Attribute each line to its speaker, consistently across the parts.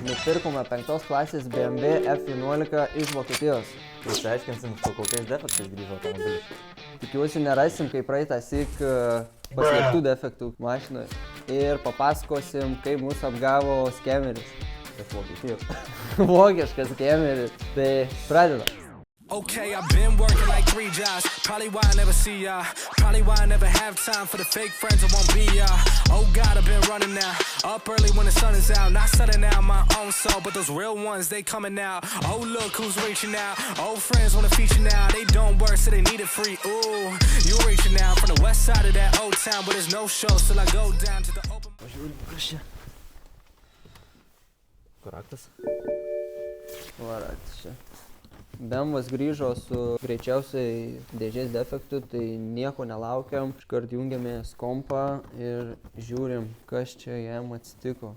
Speaker 1: Nupirkome 5 klasės BMW F11 iš Vokietijos.
Speaker 2: Išsiaiškinsim, su kokiais defektais grįžo automobilis.
Speaker 1: Tikiuosi nerasim, kaip praeitą syk paslėptų defektų mašinoje. Ir papasakosim, kaip mūsų apgavo skemeris.
Speaker 2: Iš Vokietijos.
Speaker 1: Vokiškas skemeris. Tai pradedam.
Speaker 3: Okay, I've been working like 3 jobs. Probably why I never see ya. Probably why I never have time for the fake friends I won't be ya. Oh God, I've been running now. Up early when the sun is out. Not setting out my own soul, but those real ones, they coming out. Oh, look who's reaching out. Old friends wanna feature now. They don't work, so they need it free. Ooh, you reaching out from the west side of that old town, but there's no show till I go down to the open.
Speaker 2: Kas čia? Kur raktas?
Speaker 1: Varaktas čia. BMW'as grįžo su greičiausiai dėžės defektu, tai nieko nelaukiam. Iškart jungiamės kompą ir žiūrim, kas čia jam atsitiko.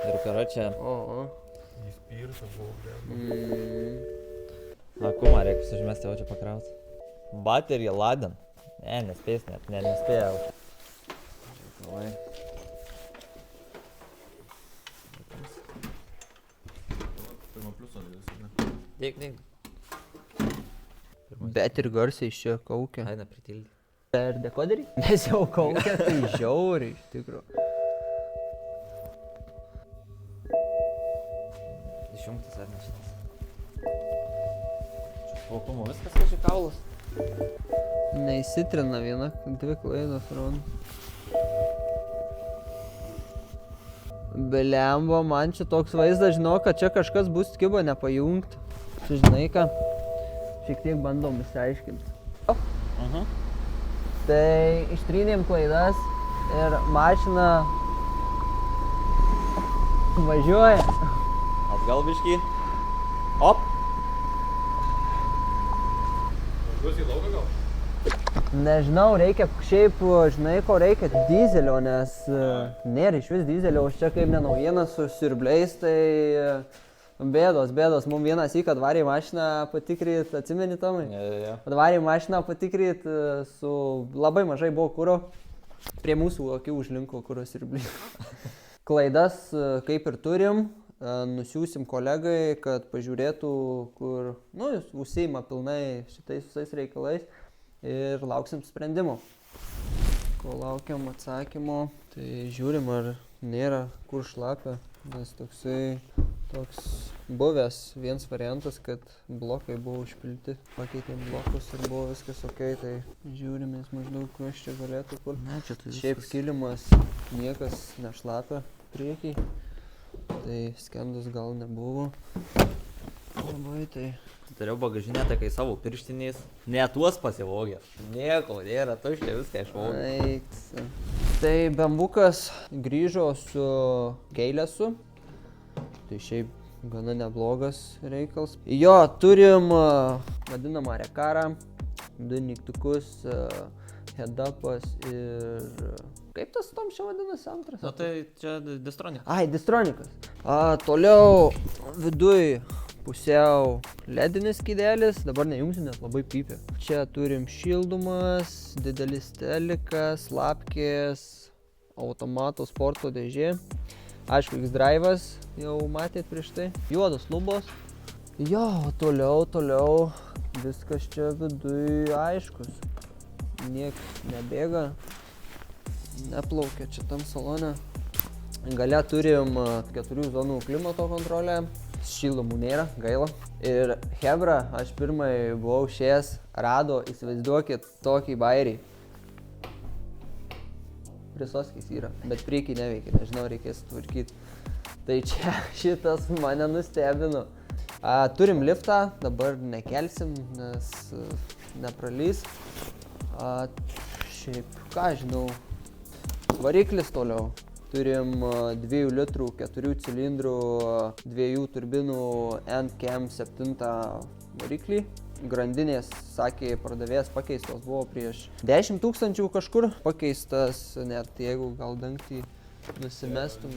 Speaker 2: Ir karočią.
Speaker 1: O.
Speaker 4: Įspyrta buvo,
Speaker 2: Na, kumą reikia sužmesti, o čia pakraut. Bateriją ladin. Ne, nespės net, nespėjau.
Speaker 1: Davai.
Speaker 2: Dėk.
Speaker 1: Bet ir garsiai iš čia kaukia.
Speaker 2: Aina pritildė.
Speaker 1: Per dekoderį? Nes jau kaukia, tai žiauriai, iš tikrųjų.
Speaker 2: Išjungtas ar ne šitas? Špaukumo viskas kažkai kaulas.
Speaker 1: Neįsitrina viena, 2 klaidos ron. Belembo, man čia toks vaizdas, žinau, kad čia kažkas bus kibo nepajungti. Čia žinai ką, šiek tiek bandom įsiaiškinti. Tai ištrynėm klaidas ir mašina važiuoja.
Speaker 2: Atgal biškį. Op!
Speaker 4: Važiuosi į lauką gal?
Speaker 1: Nežinau, reikia šiaip, žinai, ko reikia, dizelio, nes nėra iš vis dizelio, o čia kaip ne naujienas su siurbliais, tai bėdos. Mums vienas įk atvarė mašiną patikryt, atsimeni Tomai?
Speaker 2: Ja.
Speaker 1: Atvarė mašiną patikryt, su labai mažai buvo kuro, prie mūsų akių užlinko kuro siurbliai. Klaidas kaip ir turim, nusiųsim kolegai, kad pažiūrėtų, kur, jis užsiima pilnai šitais visais reikalais. Ir lauksim sprendimo. Kol laukiam atsakymo, tai žiūrim, ar nėra kur šlapia, nes toks buvęs vienas variantas, kad blokai buvo užpilti, pakeitėm blokus ir buvo viskas ok, tai žiūrimės maždaug, kas čia galėtų kur.
Speaker 2: Ne, čia tai
Speaker 1: Šiaip kilimas niekas nešlapia priekiai, tai skendus gal nebuvo. Labai tai.
Speaker 2: Turėjau bagažinę kai savo pirštiniais. Ne tuos pasivogė. Nieko nėra, tuščia viską išvogė.
Speaker 1: Tai bambukas grįžo su keilėsu. Tai šiaip gana neblogas reikals. Jo, turim vadinamą rekarą, 2 mygtukus, head-upas ir... Kaip tas tom čia vadinasi antras?
Speaker 2: Na tai čia Distronikas.
Speaker 1: Ai, Distronikas. Toliau viduj pusiau ledinis skydelis, dabar nejungsim, nes labai pypia. Čia turim šildumas, didelis telikas, lapkės, automato sporto dėžė. Aišku, X-Drive'as, jau matėt prieš tai. Juodos lubos. Jo, toliau, viskas čia viduj aiškus. Niekas nebėga, neplaukia čia tam salone. Gale turim 4 zonų klimato kontrolę. Šildomų nėra, gaila. Ir hebra, aš pirmai buvau išėjęs, rado, įsivaizduokit, tokį bairį. Prisoskis yra, bet priekį neveikia, nežinau, reikės tvarkyti. Tai čia šitas mane nustebino. Turim liftą, dabar nekelsim, nes nepralys. Šiaip, ką žinau, variklis toliau. Turim 2 litrų, 4 cilindrų, 2 turbinų NCAM 7 variklį. Grandinės, sakė, pardavėjas pakeistos buvo prieš 10 000 kažkur. Pakeistas, net jeigu gal dangtį nusimestum.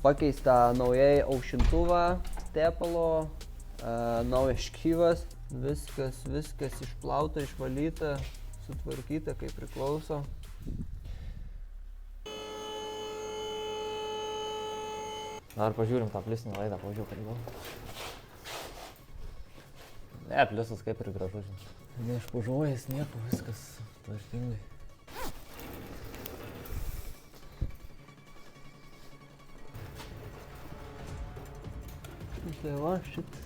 Speaker 1: Pakeista naujai aušintuvą, tepalo, naujas škyvas. Viskas išplauta, išvalyta, sutvarkyta kaip priklauso.
Speaker 2: Dar pažiūrim tą pliusinį laidą, pažiūrėjau, kad gal. Ne, pliusas kaip ir gražus. Neišpužuojas nieko, viskas tvarkingai.
Speaker 1: Tai va, šitas.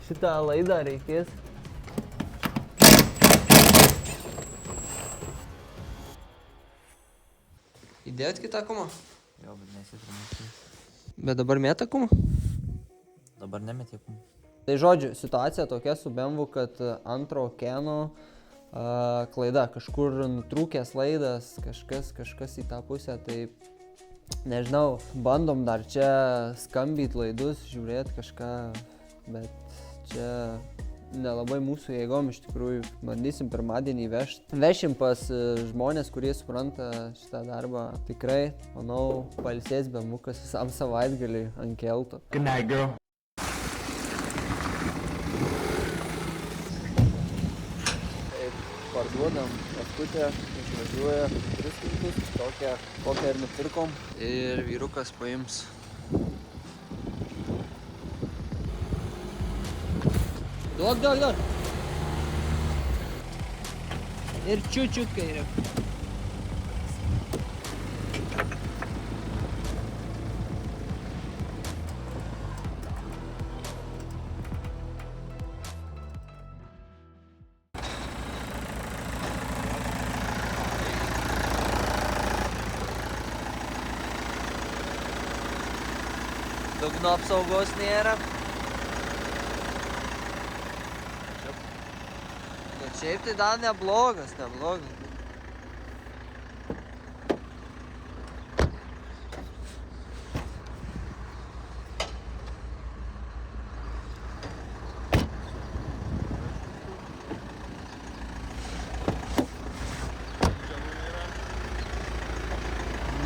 Speaker 1: Šitą laidą reikės. Įdėjot kitą kumą?
Speaker 2: Jo, bet nesitrumus.
Speaker 1: Bet dabar mėta kumą?
Speaker 2: Dabar nemetė kumų.
Speaker 1: Tai žodžiu, situacija tokia su BMW, kad antro keno klaida, kažkur nutrūkęs laidas, kažkas į tą pusę, tai nežinau, bandom dar čia skambyt laidus, žiūrėt kažką, bet čia nelabai mūsų jėgom iš tikrųjų, bandysim pirmadienį vežt. Vešim pas žmonės, kurie supranta šitą darbą, tikrai, manau, pailsės BMW-kas visam savaitgaliui ant kelto.
Speaker 3: Good night, girl.
Speaker 1: Parduodam paskutę, išvažiuoja 300, tokią, kokią ir nupirkom. Ir vyrukas paims. Duok. Ir čiučiut kairė. Dugno apsaugos nėra. Bet šiaip tai dar neblogas.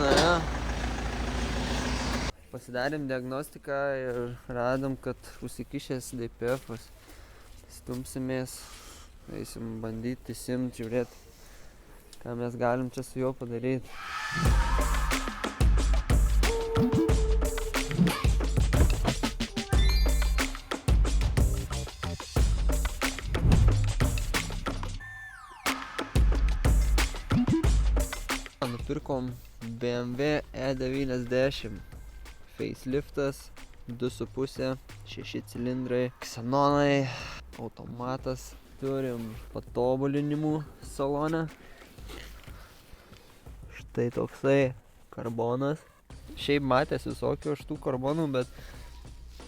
Speaker 1: Na. Pasidarėm diagnostiką ir radom, kad užsikišęs DPF-as. Stumsimės, eisim bandyti, simt, žiūrėt, ką mes galim čia su juo padaryti. Nupirkom BMW E90. Faceliftas, 2,5, 6 cilindrai, ksenonai, automatas, turim patobulinimų salone. Štai toksai karbonas. Šiaip matęs visokių iš tų karbonų, bet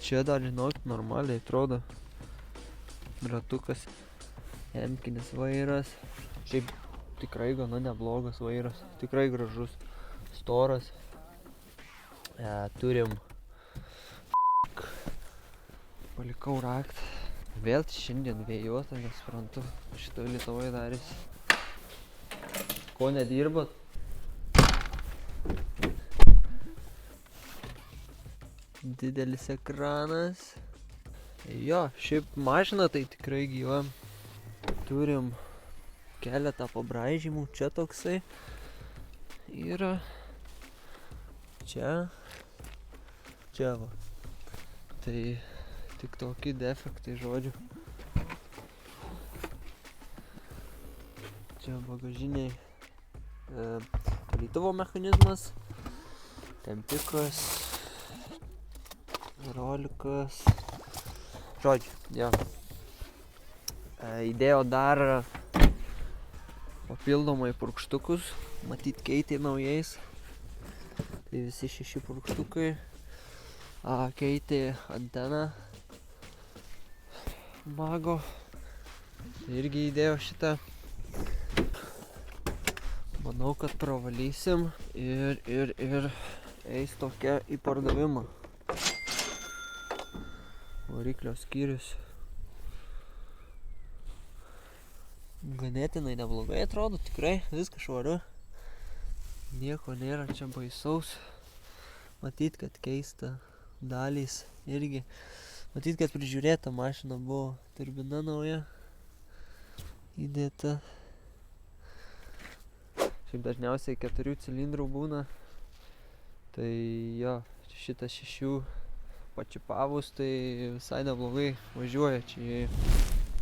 Speaker 1: čia dar, žinok, normaliai atrodo. Ratukas, emkinis vairas. Šiaip tikrai gana neblogas vairas, tikrai gražus, storas. Turim palikau raktą. Vėl šiandien vėjuota, nesuprantu, šitoj Lietuvoje darėsi. Ko nedirbat? Didelis ekranas. Jo, šiaip mašina tai tikrai gyva. Turim keletą pabraižymų, čia toksai yra. Čia va. Tai tik tokie defektai, žodžiu. Čia bagažiniai valytuvo mechanizmas, tempikas, rolikas. Žodžiu, jo. Įdėjo dar papildomai purkštukus, matyt keitė naujais. Tai visi 6 purkštukai. Keitė anteną Mago. Irgi įdėjo šitą. Manau, kad pravalysim ir eis tokia į pardavimą. Variklio skyrius. Ganėtinai neblogai atrodo, tikrai viskas švaru. Nieko nėra čia baisaus. Matyt, kad keista dalys irgi. Matyt, kad prižiūrėta mašina buvo, turbina nauja įdėta. Šiaip dažniausiai 4 cilindrų būna. Tai jo, šitas 6 pačipavus, tai visai neblogai važiuoja čia.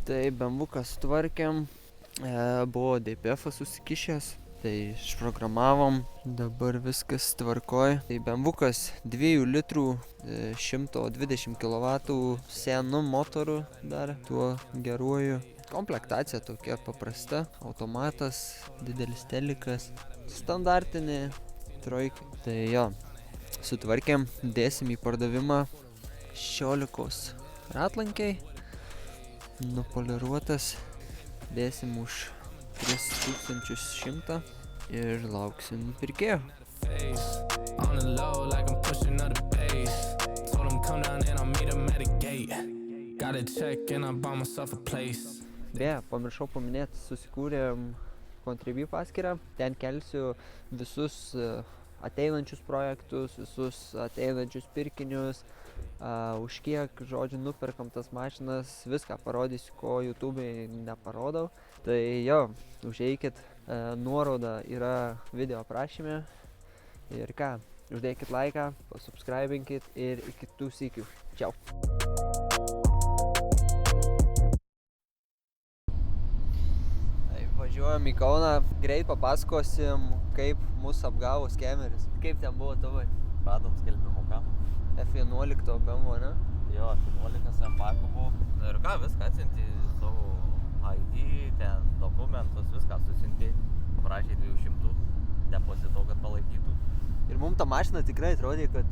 Speaker 1: Tai BMW-ką sutvarkėm, buvo DPF-as susikišęs, tai išprogramavom, dabar viskas tvarkoj. Tai BMW-kas 2 litrų, 120 kW senu motoru dar, tuo geruoju. Komplektacija tokia paprasta, automatas, didelis telikas, standartinė trojkė. Tai jo, sutvarkėm, dėsim į pardavimą 16 ratlankiai, nupoliruotas, dėsim už 3100 ir lauksim pirkėjo.
Speaker 3: On the low like I'm pushing up the pace. Told him come down and I'll meet him at a gate. Got a check and I bought myself a place.
Speaker 1: Beje, pamiršau paminėti, susikūrėm Contribui paskyrą. Ten kelsiu visus ateinančius projektus, visus ateinančius pirkinius, už kiek, žodžiu, nuperkam tas mašinas, viską parodysiu, ko YouTube'ai neparodau. Tai jo, užeikit, nuoroda yra video aprašyme. Ir ką, uždėkit laiką, pasubscribinkit ir iki kitų sykių. Čiau. Važiuojam į Kauną, greit papasakosim, kaip mus apgavo skemeris. Kaip ten buvo tavai?
Speaker 2: Radom skelbimuką.
Speaker 1: F11 BMW, ne?
Speaker 2: Jo, F11 M-Paku buvo. Ir ką, viską atsiuntė savo ID, ten dokumentus, viską susiuntė. Prašė 200 depozito, kad palaikytų.
Speaker 1: Ir mums ta mašina tikrai atrodė, kad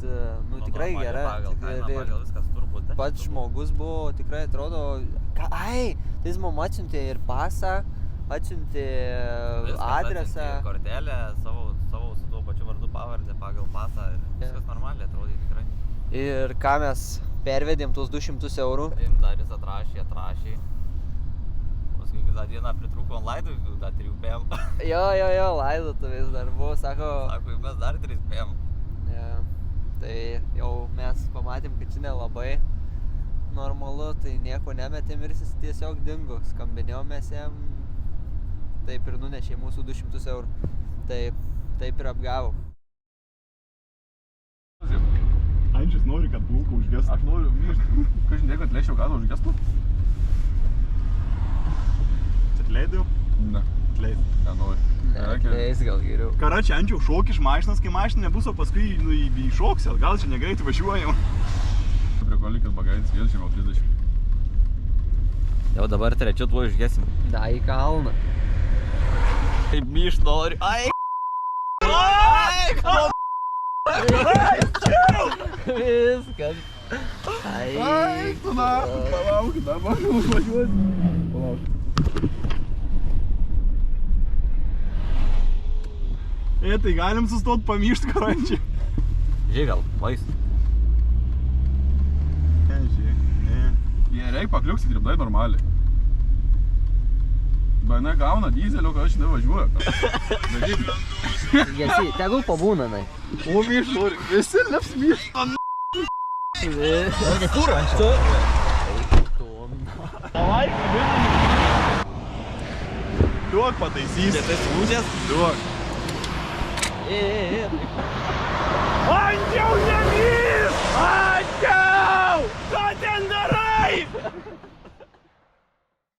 Speaker 1: tikrai gera.
Speaker 2: Pagal kainą, pagal viskas turbūt.
Speaker 1: Pats žmogus buvo, tikrai atrodo, tai jis mum atsiuntė ir pasą, atsiuntė adresą.
Speaker 2: Atsiuntė kortelę, savo su tuo pačiu vardu pavardę pagal pasą ir viskas normaliai atrodė tikrai.
Speaker 1: Ir ką mes pervedėm tuos 200 eurų.
Speaker 2: Dar jis atrašė. Paskui kitą dieną pritrūko ant laidotuvių, dar 3 PM.
Speaker 1: Jo, laidotuvės dar buvo, sako,
Speaker 2: Mes dar 3 PM.
Speaker 1: ja, tai jau mes pamatėm, kad čia nelabai normalu, tai nieko nemetėm ir jis tiesiog dingo. Skambinėjom mes jam, taip ir nunešė mūsų 200 eurų. Taip ir apgavo.
Speaker 5: Andžius nori, kad bulka užgestų.
Speaker 4: Aš noriu grįžti. Kažin kad lėšiau gadą užgestų?
Speaker 5: Atleidau?
Speaker 4: Ne.
Speaker 5: Atleidau.
Speaker 4: Nenori.
Speaker 1: Leis gal geriau.
Speaker 5: Karačią, Andžiau, šok iš mašinas, kai mašina nebus, o paskui įšoksi, gal čia negreitai važiuojam.
Speaker 4: Prikolikis bagaitis, vėl žemiau 30.
Speaker 2: Jau dabar trečiu tuo išgesim.
Speaker 1: Da į kalną.
Speaker 2: Kaip myš nori. Ai!
Speaker 1: Viskas. Ai,
Speaker 5: tu na, palauk, dabar važiuosi. Palauk. Tai galim sustot pamyšt, karančiai.
Speaker 2: Žiūrėk, gal, vais.
Speaker 5: Ne.
Speaker 4: Jie reik pakliuksit ir normaliai. Baina gauna dizelio, kad aš nevažiuoju.
Speaker 1: Gesi, tegul pabūna, nai.
Speaker 5: O myš nori, visi lips myš. Davai, kabinam. Duok pataisys.
Speaker 2: Čia tai slūdės?
Speaker 5: Duok. Andžiau, nemyš! Andžiau! Ką ten darai?